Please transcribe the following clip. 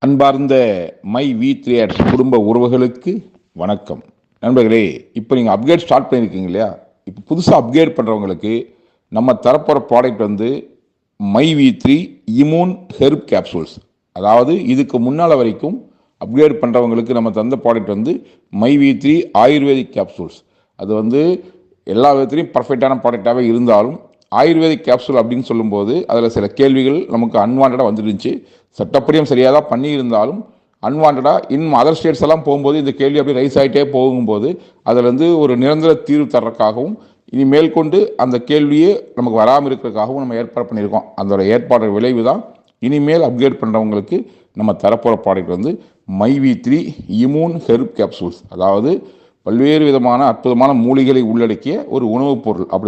அன்பார்ந்த my வி3 ads குடும்ப உறவுகளுக்கு வணக்கம். நண்பர்களே, இப்போ நீங்கள் அப்கிரேட் ஸ்டார்ட் பண்ணியிருக்கீங்க இல்லையா? இப்போ புதுசாக அப்கிரேட் பண்ணுறவங்களுக்கு நம்ம தரப்போகிற ப்ராடக்ட் வந்து மை வி3 இம்யூன் ஹெர்ப் கேப்சூல்ஸ். அதாவது இதுக்கு முன்னால் வரைக்கும் அப்கிரேட் பண்ணுறவங்களுக்கு நம்ம தந்த ப்ராடக்ட் வந்து மை வி3 ஆயுர்வேதிக் கேப்சூல்ஸ். அது வந்து எல்லா விதத்துலையும் பர்ஃபெக்டான ப்ராடக்டாகவே இருந்தாலும் ஆயுர்வேதிக் கேப்சூல் அப்படின்னு சொல்லும்போது அதில் சில கேள்விகள் நமக்கு அன்வான்டாக வந்துருந்துச்சு. சட்டப்படியும் சரியாக தான் பண்ணியிருந்தாலும் அன்வான்டாக இன்னும் அதர் ஸ்டேட்ஸ் எல்லாம் போகும்போது இந்த கேள்வி அப்படி ரைஸ் ஆகிட்டே போகும்போது அதில் வந்து ஒரு நிரந்தர தீர்வு தர்றதுக்காகவும் இனிமேல் கொண்டு அந்த கேள்வியே நமக்கு வராமல் இருக்கிறதுக்காகவும் நம்ம ஏற்பாடு பண்ணியிருக்கோம். அதோட ஏற்பாடு விளைவு தான் இனிமேல் அப்கிரேட் பண்ணுறவங்களுக்கு நம்ம தரப்போகிற ப்ராடக்ட் வந்து மை வி3 இம்யூன் ஹெர்ப் கேப்சூல்ஸ். அதாவது பல்வேறு விதமான அற்புதமான மூலிகளை உள்ளடக்கிய ஒரு உணவுப் பொருள். அப்படி